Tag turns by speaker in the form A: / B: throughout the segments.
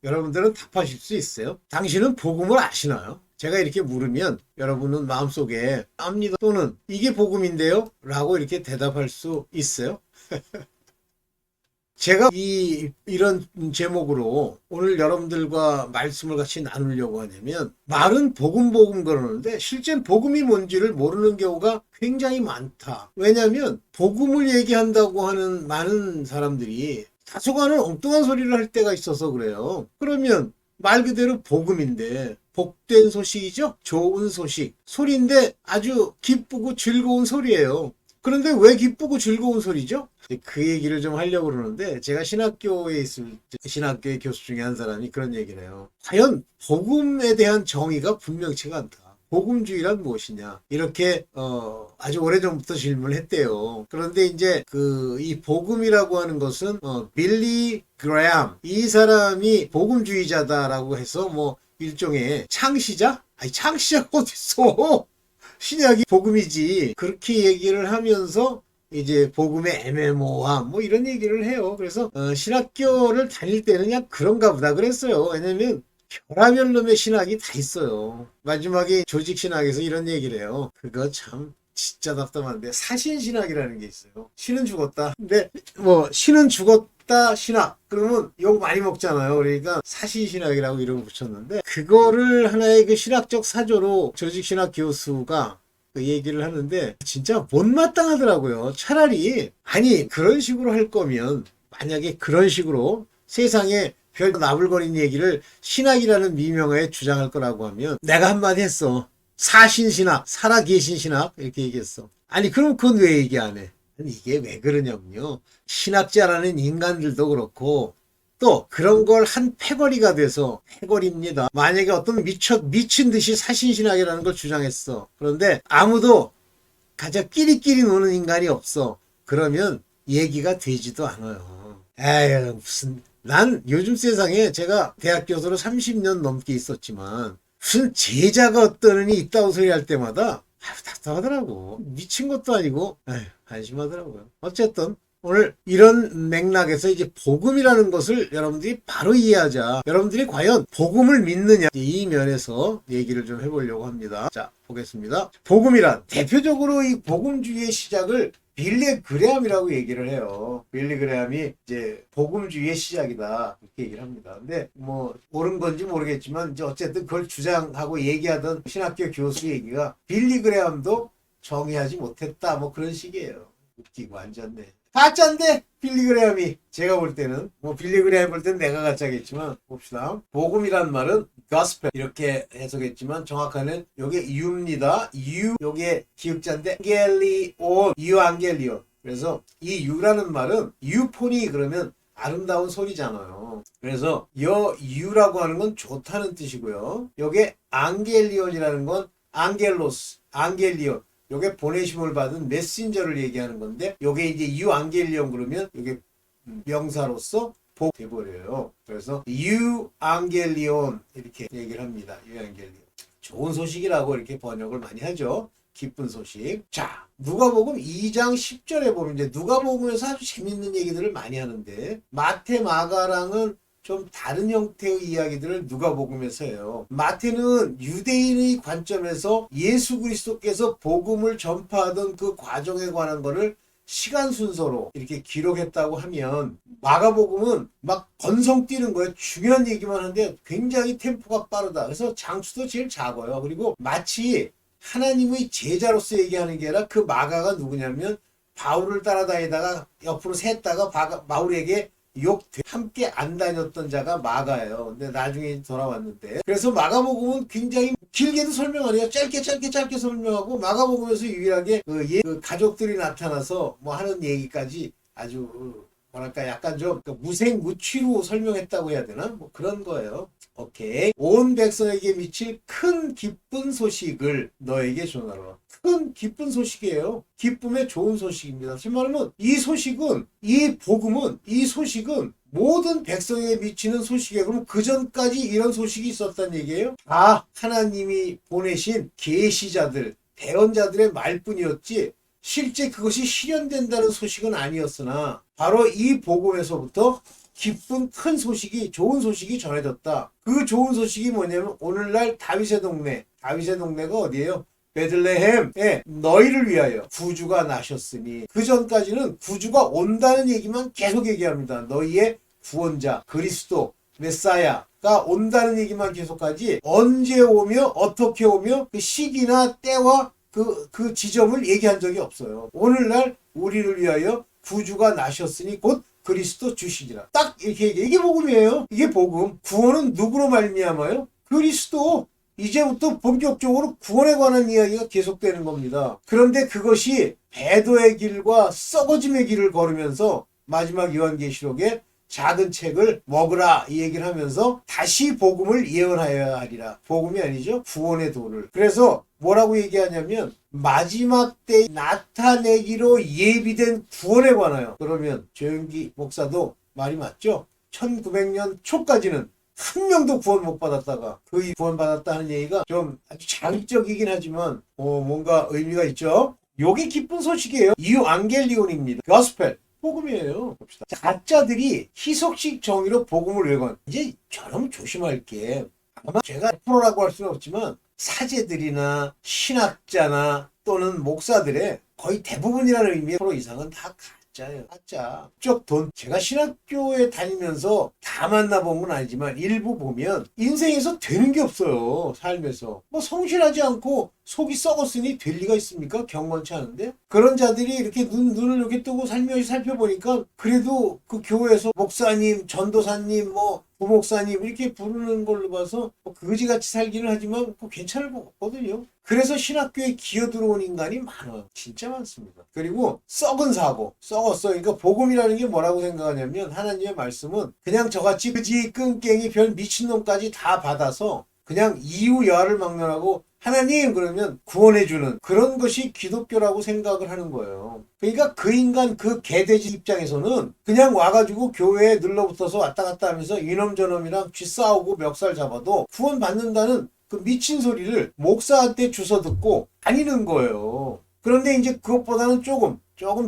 A: 여러분들은 답하실 수 있어요? 당신은 복음을 아시나요? 제가 이렇게 물으면 여러분은 마음속에 압니다 또는 이게 복음인데요? 라고 이렇게 대답할 수 있어요? 제가 이런 제목으로 오늘 여러분들과 말씀을 같이 나누려고 하냐면 말은 복음 그러는데 실제 복음이 뭔지를 모르는 경우가 굉장히 많다. 왜냐하면 복음을 얘기한다고 하는 많은 사람들이 다소간은 엉뚱한 소리를 할 때가 있어서 그래요. 그러면 말 그대로 복음인데 복된 소식이죠? 좋은 소식. 소리인데 아주 기쁘고 즐거운 소리예요. 그런데 왜 기쁘고 즐거운 소리죠? 그 얘기를 좀 하려고 그러는데 제가 신학교에 있을 때 신학교의 교수 중에 한 사람이 그런 얘기를 해요. 과연 복음에 대한 정의가 분명치가 않다. 복음주의란 무엇이냐? 이렇게 아주 오래전부터 질문을 했대요. 그런데 이제 이 복음이라고 하는 것은 빌리 그레암 이 사람이 복음주의자다라고 해서 뭐 일종의 창시자? 아니 창시자가 어딨어? 신약이 복음이지. 그렇게 얘기를 하면서 이제 복음의 애매모호함 뭐 이런 얘기를 해요. 그래서 신학교를 다닐 때는 그냥 그런가 보다 그랬어요. 왜냐면 별하별 놈의 신학이 다 있어요. 마지막에 조직 신학에서 이런 얘기를 해요. 그거 참 진짜 답답한데 사신신학이라는 게 있어요. 신은 죽었다. 근데 뭐 신은 죽었다 신학 그러면 욕 많이 먹잖아요. 그러니까 사신신학이라고 이름을 붙였는데 그거를 하나의 그 신학적 사조로 조직신학 교수가 그 얘기를 하는데 진짜 못마땅하더라고요. 차라리 아니 그런 식으로 할 거면 만약에 그런 식으로 세상에 별 나불거리는 얘기를 신학이라는 미명하에 주장할 거라고 하면 내가 한마디 했어. 사신신학, 살아계신 신학 이렇게 얘기했어. 아니 그럼 그건 왜 얘기 안 해? 아니, 이게 왜 그러냐면요. 신학자라는 인간들도 그렇고 또 그런 걸 한 패거리가 돼서 패거리입니다. 만약에 어떤 미친 듯이 사신신학이라는 걸 주장했어. 그런데 아무도 가장 끼리끼리 노는 인간이 없어. 그러면 얘기가 되지도 않아요. 에휴 무슨 난 요즘 세상에 제가 대학 교수로 30년 넘게 있었지만 무슨 제자가 어떤 애이 있다고 소리 할 때마다 답답하더라고. 미친 것도 아니고 에휴, 한심하더라고요. 어쨌든 오늘 이런 맥락에서 이제 복음이라는 것을 여러분들이 바로 이해하자. 여러분들이 과연 복음을 믿느냐 이 면에서 얘기를 좀 해보려고 합니다. 자 보겠습니다. 복음이란 대표적으로 이 복음주의의 시작을 빌리 그레함이라고 얘기를 해요. 빌리 그레함이 이제 복음주의의 시작이다 이렇게 얘기를 합니다. 근데 뭐 옳은 건지 모르겠지만 이제 어쨌든 그걸 주장하고 얘기하던 신학교 교수 얘기가 빌리 그레함도 정의하지 못했다 뭐 그런 식이에요. 웃기고 앉았네. 가짜인데 빌리 그레함이 제가 볼 때는 뭐 빌리 그레함 볼 때는 내가 가짜겠지만 봅시다. 복음이란 말은 gospel 이렇게 해석했지만 정확하게는 요게 유입니다. 유 요게 기역자인데 안겔리온 유안겔리온 그래서 이 유라는 말은 유포니 그러면 아름다운 소리잖아요. 그래서 여 유라고 하는 건 좋다는 뜻이고요. 요게 안겔리온이라는 건 안겔로스 안겔리온 요게 보내심을 받은 메신저를 얘기하는 건데 요게 이제 유앙겔리온 그러면 요게 명사로서 복 돼버려요. 그래서 유앙겔리온 이렇게 얘기를 합니다. 유앙겔리온 좋은 소식이라고 이렇게 번역을 많이 하죠. 기쁜 소식. 자 누가복음 2장 10절에 보면 이제 누가복음에서 아주 재밌는 얘기들을 많이 하는데 마태 마가랑은 좀 다른 형태의 이야기들을 누가복음에서 해요. 마태는 유대인의 관점에서 예수 그리스도께서 복음을 전파하던 그 과정에 관한 거를 시간 순서로 이렇게 기록했다고 하면 마가복음은 막 건성 뛰는 거예요. 중요한 얘기만 하는데 굉장히 템포가 빠르다. 그래서 장수도 제일 작아요. 그리고 마치 하나님의 제자로서 얘기하는 게 아니라 그 마가가 누구냐면 바울을 따라다니다가 옆으로 샜다가 바울에게 함께 안 다녔던 자가 마가예요. 근데 나중에 돌아왔는데 그래서 마가복음은 굉장히 길게도 설명 안 해요. 짧게 설명하고 마가복음에서 유일하게 그 가족들이 나타나서 뭐 하는 얘기까지 아주 뭐랄까 약간 좀 무생무취로 설명했다고 해야 되나? 뭐 그런 거예요. 오케이. 온 백성에게 미칠 큰 기쁜 소식을 너에게 전하라. 큰 기쁜 소식이에요. 기쁨의 좋은 소식입니다. 다시 말하면 이 소식은 이 복음은 이 소식은 모든 백성에게 미치는 소식이에요. 그럼 그 전까지 이런 소식이 있었단 얘기예요? 아 하나님이 보내신 계시자들 대언자들의 말뿐이었지 실제 그것이 실현된다는 소식은 아니었으나 바로 이 복음에서부터 기쁜 큰 소식이, 좋은 소식이 전해졌다. 그 좋은 소식이 뭐냐면 오늘날 다윗의 동네가 어디예요? 베들레헴에 너희를 위하여 구주가 나셨으니, 그 전까지는 구주가 온다는 얘기만 계속 얘기합니다. 너희의 구원자 그리스도 메사야가 온다는 얘기만 계속하지, 언제 오며 어떻게 오며 그 시기나 때와 그 지점을 얘기한 적이 없어요. 오늘날 우리를 위하여 구주가 나셨으니 곧 그리스도 주시니라. 딱 이렇게 얘기해. 이게 복음이에요. 이게 복음. 구원은 누구로 말미암아요? 그리스도. 이제부터 본격적으로 구원에 관한 이야기가 계속되는 겁니다. 그런데 그것이 배도의 길과 썩어짐의 길을 걸으면서 마지막 요한계시록에 작은 책을 먹으라 이 얘기를 하면서 다시 복음을 예언하여야 하리라. 복음이 아니죠. 구원의 도를. 그래서 뭐라고 얘기하냐면 마지막 때 나타내기로 예비된 구원에 관하여. 그러면 조영기 목사도 말이 맞죠. 1900년 초까지는 한 명도 구원 못 받았다가 그 구원 받았다 하는 얘기가 좀 아주 자극적이긴 하지만 뭔가 의미가 있죠. 요게 기쁜 소식이에요. 이유앙겔리온입니다. gospel. 복음이에요. 봅시다. 가짜들이 희석식 정의로 복음을 외건. 이제 저는 조심할 게, 아마 제가 100%라고 할 수는 없지만 사제들이나 신학자나 또는 목사들의 거의 대부분이라는 의미의 100% 이상은 다 가짜예요. 가짜. 쪽 돈. 제가 신학교에 다니면서 다 만나본 건 아니지만 일부 보면 인생에서 되는 게 없어요. 삶에서. 뭐 성실하지 않고 속이 썩었으니 될 리가 있습니까? 경건치 않은데? 그런 자들이 이렇게 눈을 이렇게 뜨고 살며시 살펴보니까 그래도 그 교회에서 목사님, 전도사님, 부목사님 이렇게 부르는 걸로 봐서 그지같이 살기는 하지만 괜찮을 것 같거든요. 그래서 신학교에 기어들어온 인간이 많아요. 진짜 많습니다. 그리고 썩은 사고, 썩었어. 그러니까 복음이라는 게 뭐라고 생각하냐면 하나님의 말씀은 그냥 저같이 그지 끈깽이 별 미친놈까지 다 받아서 그냥 이유 여하를 막론하고 하나님 그러면 구원해주는 그런 것이 기독교라고 생각을 하는 거예요. 그러니까 그 인간 그 개돼지 입장에서는 그냥 와가지고 교회에 눌러붙어서 왔다 갔다 하면서 이놈 저놈이랑 쥐 싸우고 멱살 잡아도 구원 받는다는 그 미친 소리를 목사한테 주워 듣고 다니는 거예요. 그런데 이제 그것보다는 조금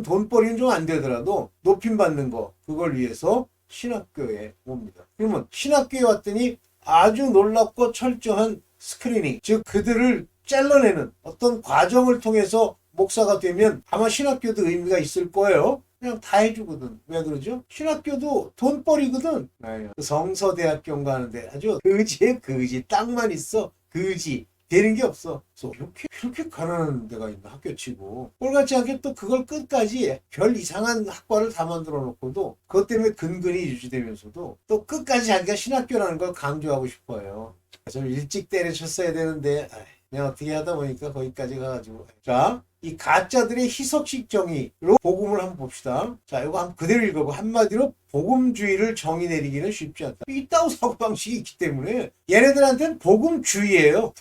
A: 돈벌이는 좀 안 되더라도 높임 받는 거, 그걸 위해서 신학교에 옵니다. 그러면 신학교에 왔더니 아주 놀랍고 철저한 스크리닝, 즉 그들을 잘라내는 어떤 과정을 통해서 목사가 되면 아마 신학교도 의미가 있을 거예요. 그냥 다 해주거든. 왜 그러죠? 신학교도 돈벌이거든. 성서대학교 가는데 아주 그지에 그지, 땅만 있어. 그지. 되는 게 없어. 그렇게 가난한 데가 있나, 학교치고. 꼴같지 않게 또 그걸 끝까지 별 이상한 학과를 다 만들어 놓고도 그것 때문에 근근히 유지되면서도 또 끝까지 자기가 신학교라는 걸 강조하고 싶어요. 좀 일찍 때려쳤어야 되는데 그냥 어떻게 하다 보니까 거기까지 가가지고. 자, 이 가짜들의 희석식 정의로 복음을 한번 봅시다. 자, 이거 한번 그대로 읽어보. 한마디로 복음주의를 정의 내리기는 쉽지 않다. 이따구 사고방식이 있기 때문에 얘네들한테는 복음주의예요.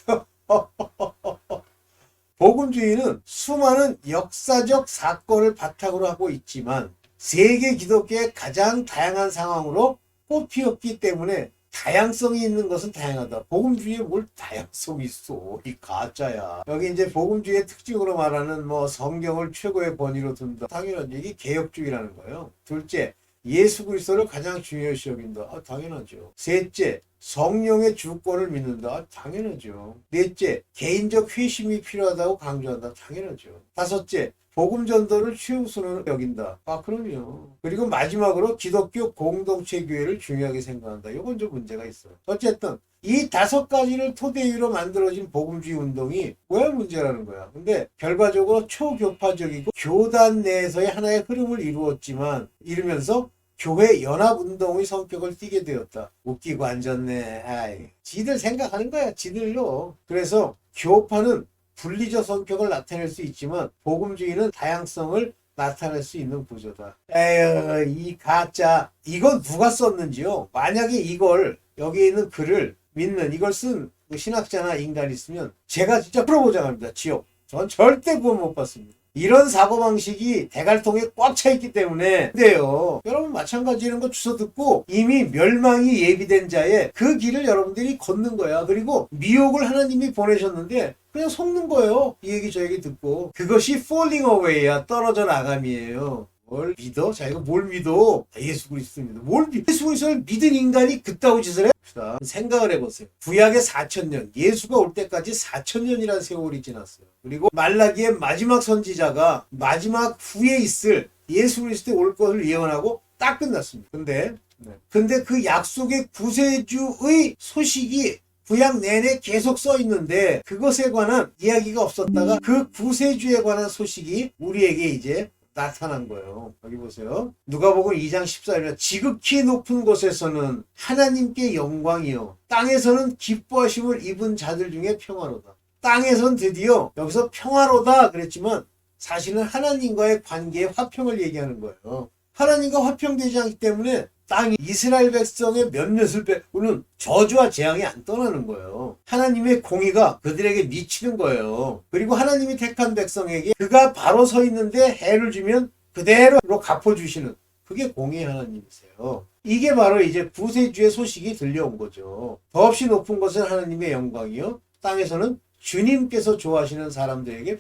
A: 복음주의는 수많은 역사적 사건을 바탕으로 하고 있지만 세계 기독교의 가장 다양한 상황으로 꽃피었기 때문에 다양성이 있는 것은 다양하다. 복음주의에 뭘 다양성이 있어. 이 가짜야. 여기 이제 복음주의의 특징으로 말하는 성경을 최고의 권위로 둔다. 당연하죠. 이게 개혁주의라는 거예요. 둘째, 예수 그리스도를 가장 중요시 여긴다. 당연하죠. 셋째, 성령의 주권을 믿는다. 당연하죠. 넷째, 개인적 회심이 필요하다고 강조한다. 당연하죠. 다섯째, 복음 전도를 최우선으로 여긴다. 그럼요. 그리고 마지막으로 기독교 공동체 교회를 중요하게 생각한다. 이건 좀 문제가 있어요. 어쨌든 이 5가지를 토대위로 만들어진 복음주의 운동이 왜 문제라는 거야. 근데 결과적으로 초교파적이고 교단 내에서의 하나의 흐름을 이루면서 교회 연합운동의 성격을 띠게 되었다. 웃기고 앉았네. 지들 생각하는 거야. 지들로. 그래서 교파는 분리적 성격을 나타낼 수 있지만 복음주의는 다양성을 나타낼 수 있는 구조다. 에휴, 이 가짜. 이건 누가 썼는지요? 만약에 이걸, 여기 있는 글을 믿는, 이걸 쓴 신학자나 인간이 있으면 제가 진짜 풀어보장합니다. 지옥. 전 절대 구원 못 받습니다. 이런 사고방식이 대갈통에 꽉 차 있기 때문에. 근데요, 여러분 마찬가지 이런 거 주워 듣고 이미 멸망이 예비된 자의 그 길을 여러분들이 걷는 거야. 그리고 미혹을 하나님이 보내셨는데 그냥 속는 거예요. 이 얘기 저 얘기 듣고. 그것이 falling away야. 떨어져 나감이에요. 뭘 믿어? 자기가 뭘 믿어? 예수 그리스도 믿어. 뭘 믿어? 예수 그리스도를 믿은 인간이 그따구 짓을 해? 생각을 해보세요. 구약의 4,000년, 예수가 올 때까지 4,000년이라는 세월이 지났어요. 그리고 말라기의 마지막 선지자가 마지막 후에 있을 예수 그리스도의 올 것을 예언하고 딱 끝났습니다. 근데 그 약속의 구세주의 소식이 구약 내내 계속 써 있는데 그것에 관한 이야기가 없었다가 그 구세주에 관한 소식이 우리에게 이제 나타난 거예요. 여기 보세요. 누가복음 2장 14절에 지극히 높은 곳에서는 하나님께 영광이요 땅에서는 기뻐하심을 입은 자들 중에 평화로다. 땅에선 드디어 여기서 평화로다 그랬지만 사실은 하나님과의 관계의 화평을 얘기하는 거예요. 하나님과 화평되지 않기 때문에 땅이 이스라엘 백성의 몇몇을 빼고는 저주와 재앙이 안 떠나는 거예요. 하나님의 공의가 그들에게 미치는 거예요. 그리고 하나님이 택한 백성에게 그가 바로 서 있는데 해를 주면 그대로 갚아주시는 그게 공의 하나님이세요. 이게 바로 이제 구세주의 소식이 들려온 거죠. 더없이 높은 것은 하나님의 영광이요 땅에서는 주님께서 좋아하시는 사람들에게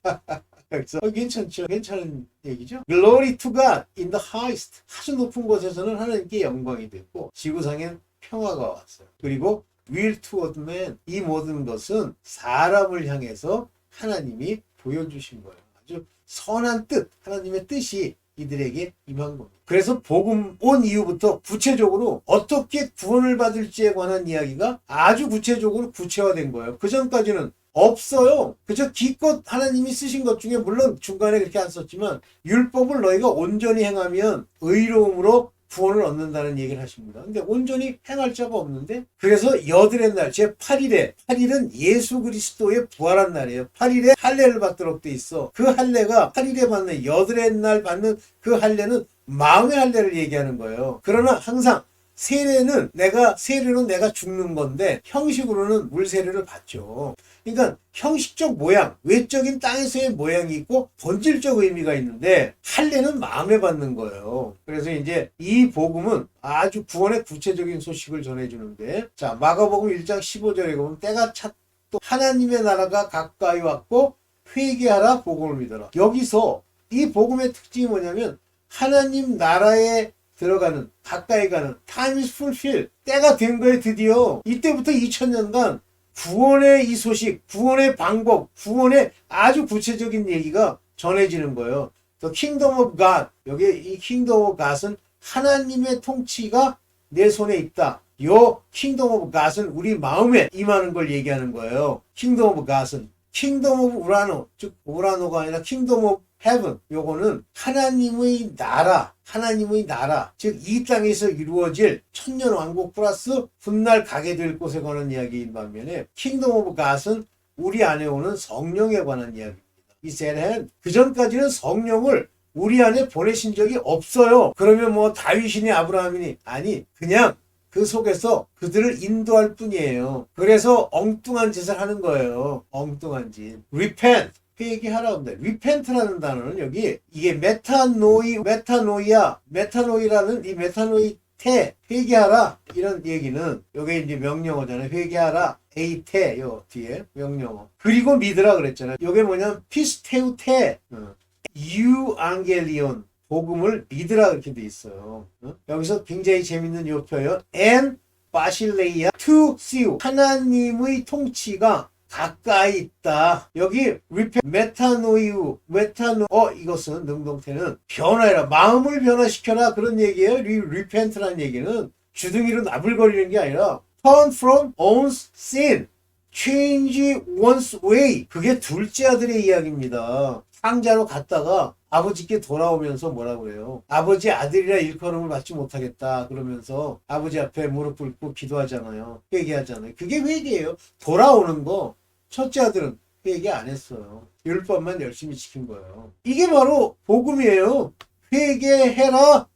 A: 그래서 괜찮죠. 괜찮은 얘기죠. Glory to God in the highest. 아주 높은 곳에서는 하나님께 영광이 됐고 지구상엔 평화가 왔어요. 그리고 will toward man. 이 모든 것은 사람을 향해서 하나님이 보여주신 거예요. 아주 선한 뜻, 하나님의 뜻이 이들에게 임한 겁니다. 그래서 복음 온 이후부터 구체적으로 어떻게 구원을 받을지에 관한 이야기가 아주 구체적으로 구체화된 거예요. 그 전까지는 없어요. 그저 기껏 하나님이 쓰신 것 중에 물론 중간에 그렇게 안 썼지만 율법을 너희가 온전히 행하면 의로움으로 구원을 얻는다는 얘기를 하십니다. 근데 온전히 행할 자가 없는데 그래서 여드렛 날 제8일에 8일은 예수 그리스도의 부활한 날이에요. 8일에 할례를 받도록 돼 있어. 그 할례가 8일에 받는 여드렛 날 받는 그 할례는 마음의 할례를 얘기하는 거예요. 그러나 항상 세례는 세례로 내가 죽는 건데 형식으로는 물 세례를 받죠. 그러니까 형식적 모양, 외적인 땅에서의 모양이 있고 본질적 의미가 있는데 할례는 마음에 받는 거예요. 그래서 이제 이 복음은 아주 구원의 구체적인 소식을 전해주는데 자 마가복음 1장 15절에 보면 때가 찼고 하나님의 나라가 가까이 왔고 회개하라 복음을 믿어라. 여기서 이 복음의 특징이 뭐냐면 하나님 나라에 들어가는 가까이 가는 time is fulfilled 때가 된 거예요. 드디어 이때부터 2000년간 구원의 이 소식, 구원의 방법, 구원의 아주 구체적인 얘기가 전해지는 거예요. The Kingdom of God. 여기 이 Kingdom of God은 하나님의 통치가 내 손에 있다. 요 Kingdom of God은 우리 마음에 임하는 걸 얘기하는 거예요. Kingdom of God은 Kingdom of Urano, 즉 우라노가 아니라 Kingdom of Heaven. 요거는 하나님의 나라, 즉 이 땅에서 이루어질 천년 왕국 플러스 훗날 가게 될 곳에 관한 이야기인 반면에 Kingdom of God은 우리 안에 오는 성령에 관한 이야기입니다. 이 셀헨 그 전까지는 성령을 우리 안에 보내신 적이 없어요. 그러면 뭐 다윗이니 아브라함이니 아니 그냥 그 속에서 그들을 인도할 뿐이에요. 그래서 엉뚱한 짓을 하는 거예요. 엉뚱한 짓. Repent. 회개하라고 합니다. repent라는 단어는 여기 이게 메타노이라는 이 메타노이테 회개하라 이런 얘기는 요게 이제 명령어잖아요. 회개하라 에이테 요 뒤에 명령어. 그리고 믿으라 그랬잖아요. 요게 뭐냐면 피스테우테 유앙겔리온 복음을 믿으라 그렇게 돼 있어요. 여기서 굉장히 재밌는 요 표현 and 바실레이아 to see 하나님의 통치가 가까이 있다. 여기 이것은 능동태는 변화해라. 마음을 변화시켜라. 그런 얘기예요. repent라는 얘기는 주둥이로 나불거리는 게 아니라 turn from one's sin. change one's way. 그게 둘째 아들의 이야기입니다. 상자로 갔다가 아버지께 돌아오면서 뭐라고 그래요? 아버지 아들이라 일컬음을 받지 못하겠다 그러면서 아버지 앞에 무릎 꿇고 기도하잖아요. 회개하잖아요. 그게 회개예요. 돌아오는 거. 첫째 아들은 회개 안 했어요. 율법만 열심히 지킨 거예요. 이게 바로 복음이에요. 회개해라.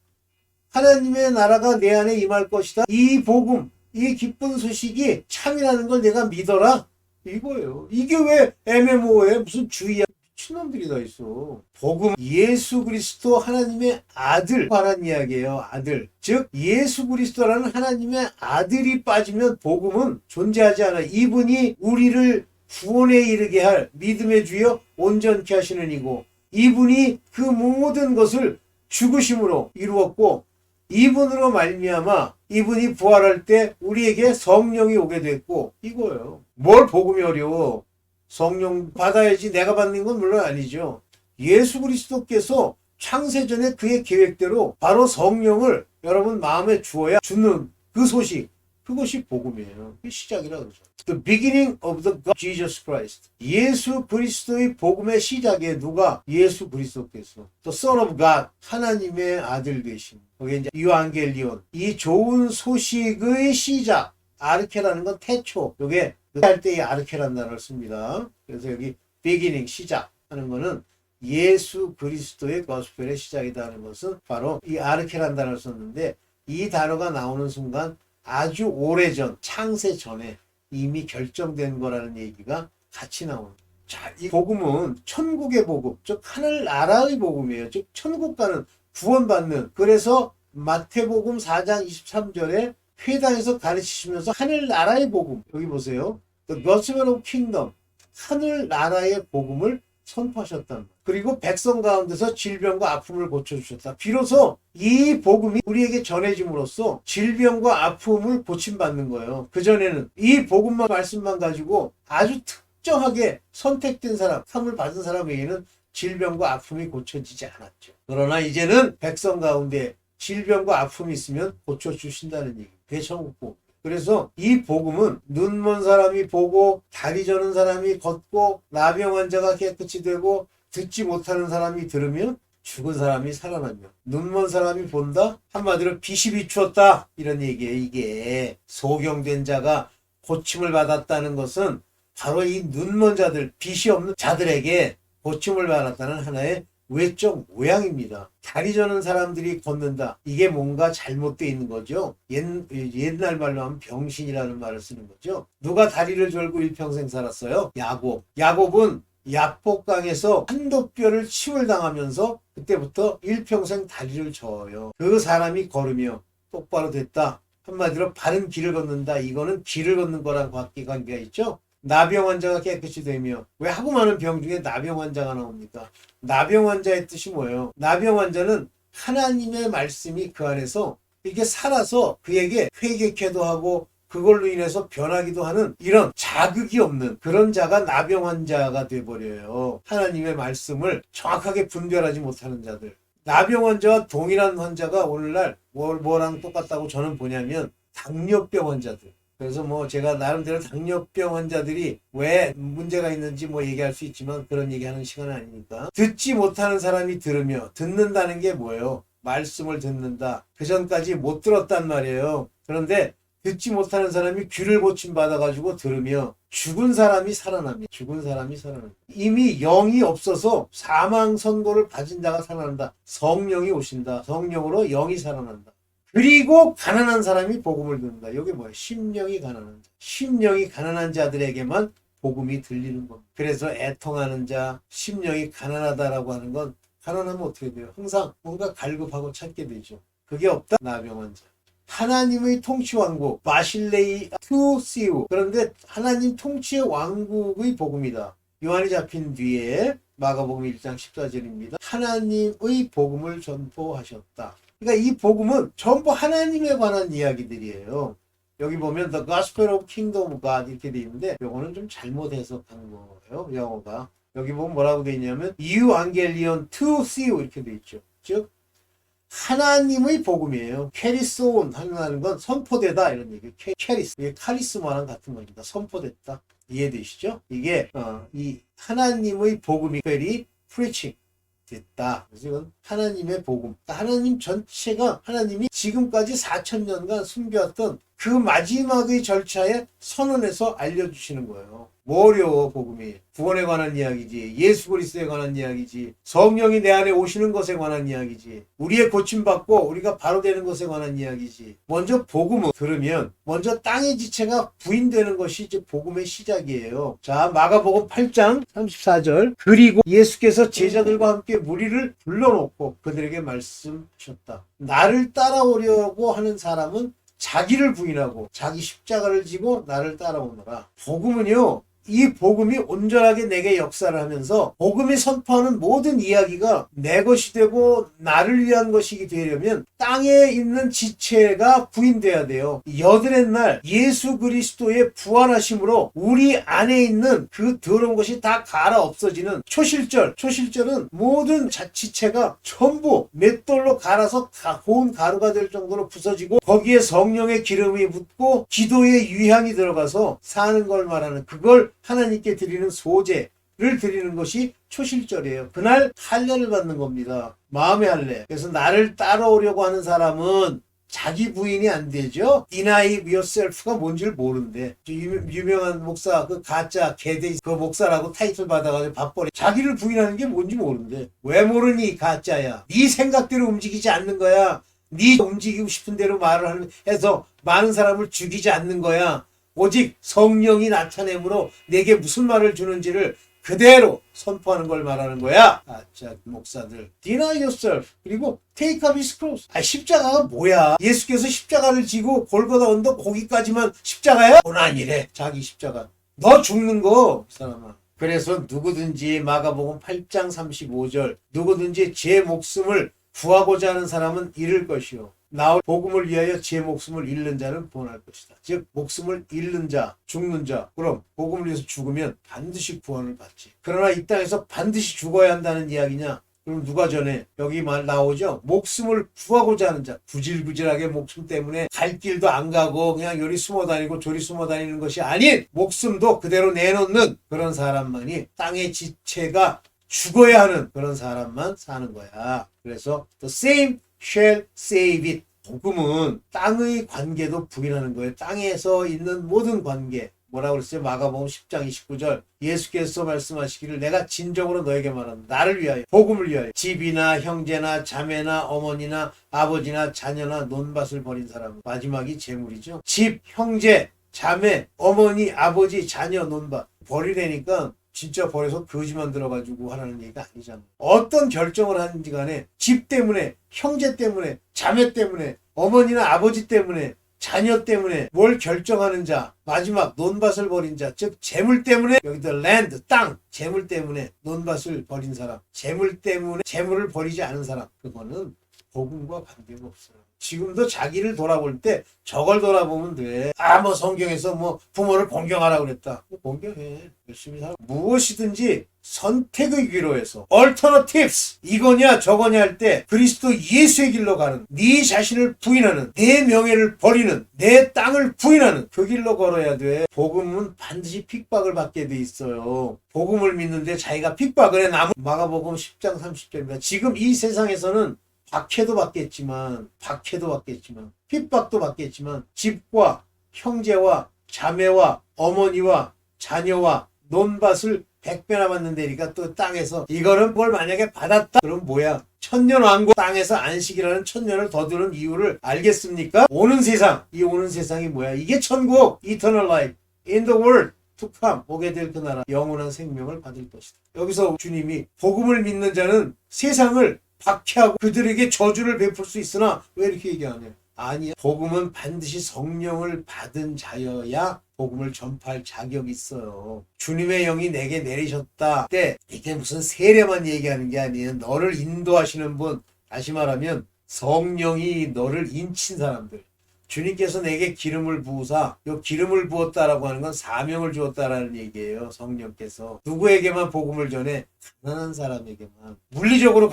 A: 하나님의 나라가 내 안에 임할 것이다. 이 복음, 이 기쁜 소식이 참이라는 걸 내가 믿어라. 이거예요. 이게 왜 MMO에 무슨 주의야. 미친놈들이 다 있어. 복음, 예수 그리스도 하나님의 아들 관한 이야기예요. 아들. 즉 예수 그리스도라는 하나님의 아들이 빠지면 복음은 존재하지 않아. 이분이 우리를 구원에 이르게 할 믿음의 주여 온전케 하시는 이고 이분이 그 모든 것을 죽으심으로 이루었고 이분으로 말미암아 이분이 부활할 때 우리에게 성령이 오게 됐고 이거예요. 뭘 복음이 어려워. 성령 받아야지 내가 받는 건 물론 아니죠. 예수 그리스도께서 창세전에 그의 계획대로 바로 성령을 여러분 마음에 주어야 주는 그 소식, 그것이 복음이에요. 그게 시작이라 그러죠. The beginning of the God, Jesus Christ. 예수 그리스도의 복음의 시작에 누가? 예수 그리스도께서. The Son of God. 하나님의 아들 되신. 거기에 이제 유앙겔리온. 이 좋은 소식의 시작. 아르케라는 건 태초. 요게 할 때 이 아르케라는 단어를 씁니다. 그래서 여기 beginning 시작 하는 거는 예수 그리스도의 거스펠의 시작이다 하는 것은 바로 이 아르케라는 단어를 썼는데 이 단어가 나오는 순간 아주 오래전 창세 전에 이미 결정된 거라는 얘기가 같이 나오는. 자, 이 복음은 천국의 복음, 즉 하늘나라의 복음이에요. 즉 천국 가는 구원받는. 그래서 마태복음 4장 23절에 회당에서 가르치시면서 하늘나라의 복음, 여기 보세요. The Gospel of Kingdom, 하늘나라의 복음을 선포하셨다. 그리고 백성 가운데서 질병과 아픔을 고쳐주셨다. 비로소 이 복음이 우리에게 전해짐으로써 질병과 아픔을 고침받는 거예요. 그전에는 이 복음만 말씀만 가지고 아주 특정하게 선택된 사람, 삶을 받은 사람에게는 질병과 아픔이 고쳐지지 않았죠. 그러나 이제는 백성 가운데 질병과 아픔이 있으면 고쳐주신다는 얘기. 그게 천국 복음. 그래서 이 복음은 눈먼 사람이 보고 다리 저는 사람이 걷고 나병 환자가 깨끗이 되고 듣지 못하는 사람이 들으면 죽은 사람이 살아나며 눈먼 사람이 본다? 한마디로 빛이 비추었다 이런 얘기예요. 이게 소경된 자가 고침을 받았다는 것은 바로 이 눈먼 자들, 빛이 없는 자들에게 고침을 받았다는 하나의 외적 모양입니다. 다리 저는 사람들이 걷는다. 이게 뭔가 잘못되어 있는 거죠. 옛날 말로 하면 병신이라는 말을 쓰는 거죠. 누가 다리를 절고 일평생 살았어요? 야곱. 야곱은 야복강에서 한도뼈를 침을 당하면서 그때부터 일평생 다리를 저어요. 그 사람이 걸으며 똑바로 됐다. 한마디로 바른 길을 걷는다. 이거는 길을 걷는 거랑 관계가 있죠. 나병 환자가 깨끗이 되며, 왜 하고 많은 병 중에 나병 환자가 나옵니까? 나병 환자의 뜻이 뭐예요? 나병 환자는 하나님의 말씀이 그 안에서 이렇게 살아서 그에게 회개케도 하고 그걸로 인해서 변하기도 하는 이런 자극이 없는 그런 자가 나병 환자가 돼버려요. 하나님의 말씀을 정확하게 분별하지 못하는 자들. 나병 환자와 동일한 환자가 오늘날 뭐랑 똑같다고 저는 보냐면 당뇨병 환자들. 그래서 뭐 제가 나름대로 당뇨병 환자들이 왜 문제가 있는지 뭐 얘기할 수 있지만 그런 얘기하는 시간은 아니니까. 듣지 못하는 사람이 들으며, 듣는다는 게 뭐예요? 말씀을 듣는다. 그 전까지 못 들었단 말이에요. 그런데 듣지 못하는 사람이 귀를 고침받아가지고 들으며 죽은 사람이 살아납니다. 죽은 사람이 살아납니다. 이미 영이 없어서 사망 선고를 받은 자가 살아난다. 성령이 오신다. 성령으로 영이 살아난다. 그리고 가난한 사람이 복음을 듣는다. 이게 뭐야? 심령이 가난한 자. 심령이 가난한 자들에게만 복음이 들리는 겁니다. 그래서 애통하는 자, 심령이 가난하다라고 하는 건 가난하면 어떻게 돼요? 항상 뭔가 갈급하고 찾게 되죠. 그게 없다? 나병 환자. 하나님의 통치 왕국, 마실레이 투시우. 그런데 하나님 통치의 왕국의 복음이다. 요한이 잡힌 뒤에 마가복음 1장 14절입니다. 하나님의 복음을 전포하셨다. 그러니까 이 복음은 전부 하나님에 관한 이야기들이에요. 여기 보면 The Gospel of Kingdom of God 이렇게 돼 있는데 요거는 좀 잘못 해석한 거예요. 영어가. 여기 보면 뭐라고 돼 있냐면 Evangelion to see 이렇게 돼 있죠. 즉 하나님의 복음이에요. 캐리스온 하는 건 선포되다 이런 얘기예요. 캐리스. 이게 카리스마랑 같은 겁니다. 선포됐다. 이해되시죠? 이게 이 하나님의 복음이 preaching 됐다. 그래서 이건 하나님의 복음. 하나님 전체가 하나님이 지금까지 4,000년간 숨겨왔던 그 마지막의 절차에 선언해서 알려주시는 거예요. 뭐 어려워 복음이. 구원에 관한 이야기지. 예수 그리스도에 관한 이야기지. 성령이 내 안에 오시는 것에 관한 이야기지. 우리의 고침받고 우리가 바로 되는 것에 관한 이야기지. 먼저 복음을 들으면 먼저 땅의 지체가 부인되는 것이 이제 복음의 시작이에요. 자, 마가복음 8장 34절. 그리고 예수께서 제자들과 함께 무리를 불러놓고 그들에게 말씀하셨다. 나를 따라오려고 하는 사람은 자기를 부인하고 자기 십자가를 지고 나를 따라오너라. 복음은요, 이 복음이 온전하게 내게 역사를 하면서 복음이 선포하는 모든 이야기가 내 것이 되고 나를 위한 것이 되려면 땅에 있는 지체가 부인돼야 돼요. 여드렛 날 예수 그리스도의 부활하심으로 우리 안에 있는 그 더러운 것이 다 갈아 없어지는 초실절은 모든 지체가 전부 맷돌로 갈아서 고운 가루가 될 정도로 부서지고 거기에 성령의 기름이 붓고 기도의 유향이 들어가서 사는 걸 말하는, 그걸 하나님께 드리는 소재를 드리는 것이 초실절이에요. 그날 할례를 받는 겁니다. 마음의 할례. 그래서 나를 따라오려고 하는 사람은 자기 부인이 안 되죠. Deny yourself가 뭔지를 모르는데, 유명한 목사, 그 가짜 개돼지 그 목사라고 타이틀 받아가지고 밥벌이, 자기를 부인하는 게 뭔지 모르는데 왜 모르니? 가짜야. 네 생각대로 움직이지 않는 거야. 네 움직이고 싶은 대로 말을 해서 많은 사람을 죽이지 않는 거야. 오직 성령이 나타내므로 내게 무슨 말을 주는지를 그대로 선포하는 걸 말하는 거야. 자, 목사들. Deny yourself. 그리고 take up his cross. 십자가가 뭐야? 예수께서 십자가를 지고 골고다 언덕 거기까지만 십자가야? 그건 아니래. 자기 십자가. 너 죽는 거, 사람아. 그래서 누구든지 마가복음 8장 35절 누구든지 제 목숨을 구하고자 하는 사람은 잃을 것이요. 나올 복음을 위하여 제 목숨을 잃는 자는 구원할 것이다. 즉 목숨을 잃는 자, 죽는 자. 그럼 복음을 위해서 죽으면 반드시 구원을 받지. 그러나 이 땅에서 반드시 죽어야 한다는 이야기냐? 그럼 누가 전에 여기 말 나오죠? 목숨을 구하고자 하는 자. 구질구질하게 목숨 때문에 갈 길도 안 가고 그냥 요리 숨어 다니고 저리 숨어 다니는 것이 아닌 목숨도 그대로 내놓는 그런 사람만이 땅의 지체가 죽어야 하는 그런 사람만 사는 거야. 그래서 the same shall save it. 복음은 땅의 관계도 부인하는 거예요. 땅에서 있는 모든 관계. 뭐라고 그랬어요? 마가복음 10장 29절 예수께서 말씀하시기를 내가 진정으로 너에게 말한다. 나를 위하여, 복음을 위하여 집이나 형제나 자매나 어머니나 아버지나 자녀나 논밭을 버린 사람. 마지막이 재물이죠. 집, 형제, 자매, 어머니, 아버지, 자녀, 논밭 버리려니까 진짜 버려서 거지만 들어가지고 하라는 얘기가 아니잖아. 어떤 결정을 하는지 간에 집 때문에, 형제 때문에, 자매 때문에, 어머니나 아버지 때문에, 자녀 때문에 뭘 결정하는 자, 마지막 논밭을 버린 자, 즉 재물 때문에, 여기다 랜드, 땅, 재물 때문에 논밭을 버린 사람, 재물 때문에 재물을 버리지 않은 사람, 그거는 복음과 관계가 없어요. 지금도 자기를 돌아볼 때 저걸 돌아보면 돼. 뭐 성경에서 뭐 부모를 공경하라 그랬다. 공경해. 열심히 살아. 무엇이든지 선택의 기로에서 alternatives, 이거냐 저거냐 할 때 그리스도 예수의 길로 가는, 네 자신을 부인하는, 내 명예를 버리는, 내 땅을 부인하는 그 길로 걸어야 돼. 복음은 반드시 핍박을 받게 돼 있어요. 복음을 믿는데 자기가 핍박을 해. 마가복음 10장 30절입니다. 지금 이 세상에서는 박해도 받겠지만 핍박도 받겠지만 집과 형제와 자매와 어머니와 자녀와 논밭을 100배나 받는다니까. 또 땅에서 이거는 뭘 만약에 받았다 그럼 뭐야? 천년왕국, 땅에서 안식이라는 천년을 더 두는 이유를 알겠습니까? 오는 세상, 이 오는 세상이 뭐야? 이게 천국, eternal life in the world to come, 오게 될 그 나라, 영원한 생명을 받을 것이다. 여기서 주님이 복음을 믿는 자는 세상을 박해하고 그들에게 저주를 베풀 수 있으나 왜 이렇게 얘기하냐? 아니야. 복음은 반드시 성령을 받은 자여야 복음을 전파할 자격이 있어요. 주님의 영이 내게 내리셨다 때 이게 무슨 세례만 얘기하는 게 아니에요. 너를 인도하시는 분, 다시 말하면 성령이 너를 인친 사람들. 주님께서 내게 기름을 부으사, 요 기름을 부었다라고 하는 건 사명을 주었다라는 얘기예요. 성령께서 누구에게만 복음을 전해? 가난한 사람에게만. 물리적으로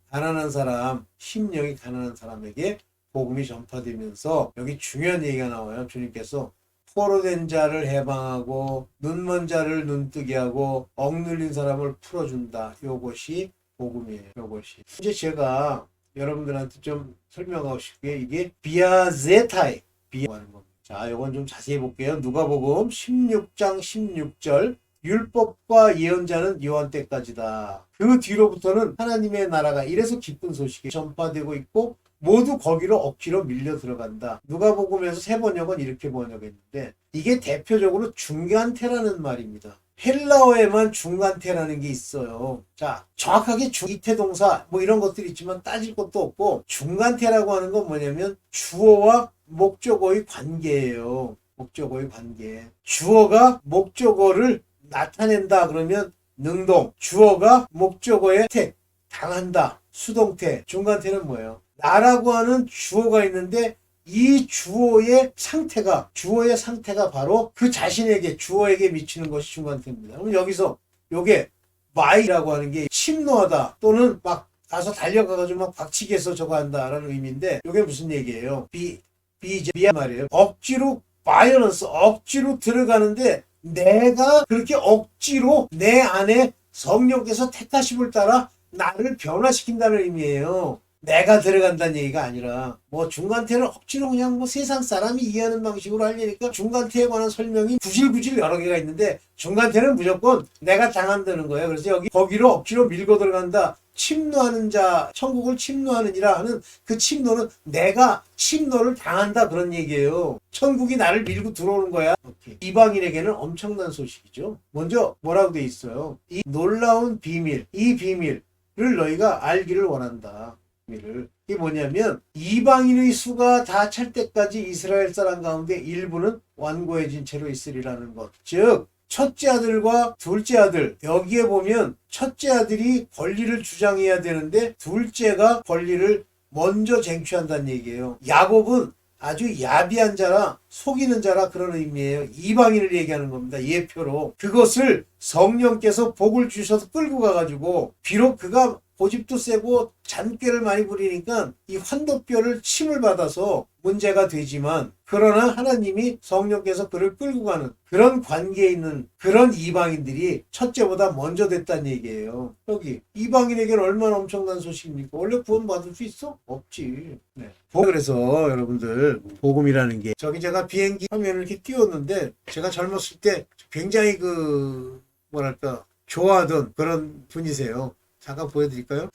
A: 가난한 사람, 심령이 가난한 사람에게 복음이 전파되면서 여기 중요한 얘기가 나와요. 주님께서 포로된 자를 해방하고 눈먼 자를 눈뜨게 하고 억눌린 사람을 풀어준다. 요것이 복음이에요. 요것이. 이제 제가 여러분들한테 좀 설명하고 싶게 이게 비아제타이, 비아하는 겁니다. 자, 요건 좀 자세히 볼게요. 누가복음 16장 16절 율법과 예언자는 요한 때까지다. 그 뒤로부터는 하나님의 나라가 이래서 기쁜 소식이 전파되고 있고 모두 거기로 억지로 밀려 들어간다. 누가복음에서 세 번역은 이렇게 번역했는데 이게 대표적으로 중간태라는 말입니다. 헬라어에만 중간태라는 게 있어요. 자, 정확하게 이태동사 뭐 이런 것들이 있지만 따질 것도 없고 중간태라고 하는 건 뭐냐면 주어와 목적어의 관계예요. 목적어의 관계. 주어가 목적어를 나타낸다 그러면 능동, 주어가 목적어의 택, 당한다, 수동태, 중간태는 뭐예요? 나라고 하는 주어가 있는데 이 주어의 상태가 바로 그 자신에게, 주어에게 미치는 것이 중간태입니다. 그럼 여기서 요게 my라고 하는 게 침노하다 또는 막 가서 달려가가지고 막 박치기 해서 저거 한다라는 의미인데 요게 무슨 얘기예요? 비야 말이에요. 억지로 바이올런스, 억지로 들어가는데 내가 그렇게 억지로 내 안에 성령께서 택하심을 따라 나를 변화시킨다는 의미예요. 내가 들어간다는 얘기가 아니라 뭐 중간태는 억지로 그냥 뭐 세상 사람이 이해하는 방식으로 하려니까 중간태에 관한 설명이 구질구질 여러 개가 있는데 중간태는 무조건 내가 당한다는 거예요. 그래서 거기로 억지로 밀고 들어간다. 침노하는 자, 천국을 침노하느니라 하는 그 침노는 내가 침노를 당한다 그런 얘기예요. 천국이 나를 밀고 들어오는 거야. 오케이. 이방인에게는 엄청난 소식이죠. 먼저 뭐라고 돼 있어요? 이 놀라운 비밀, 이 비밀을 너희가 알기를 원한다. 이게 뭐냐면 이방인의 수가 다 찰 때까지 이스라엘 사람 가운데 일부는 완고해진 채로 있으리라는 것. 즉 첫째 아들과 둘째 아들, 여기에 보면 첫째 아들이 권리를 주장해야 되는데 둘째가 권리를 먼저 쟁취한다는 얘기예요. 야곱은 아주 야비한 자라 속이는 자라 그런 의미예요. 이방인을 얘기하는 겁니다. 예표로. 그것을 성령께서 복을 주셔서 끌고 가가지고 비록 그가 고집도 세고 잔꾀를 많이 부리니까 이 환도뼈를 침을 받아서 문제가 되지만 그러나 하나님이 성령께서 그를 끌고 가는 그런 관계에 있는 그런 이방인들이 첫째보다 먼저 됐다는 얘기예요. 여기 이방인에게는 얼마나 엄청난 소식입니까? 원래 구원 받을 수 있어? 없지. 네. 그래서 여러분들 복음이라는 게 저기 제가 비행기 화면을 이렇게 띄웠는데 제가 젊었을 때 굉장히 뭐랄까 좋아하던 그런 분이세요. 잠깐 보여드릴까요?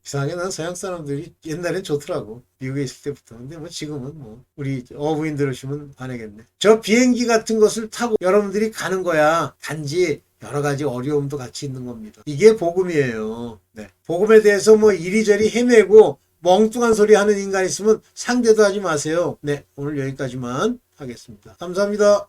A: 이상하게 난 서양 사람들이 옛날엔 좋더라고. 미국에 있을 때부터. 근데 뭐 지금은 뭐 우리 어부인 들으시면 반하겠네. 저 비행기 같은 것을 타고 여러분들이 가는 거야. 단지 여러 가지 어려움도 같이 있는 겁니다. 이게 복음이에요. 네. 복음에 대해서 뭐 이리저리 헤매고 멍뚱한 소리 하는 인간 있으면 상대도 하지 마세요. 네. 오늘 여기까지만 하겠습니다. 감사합니다.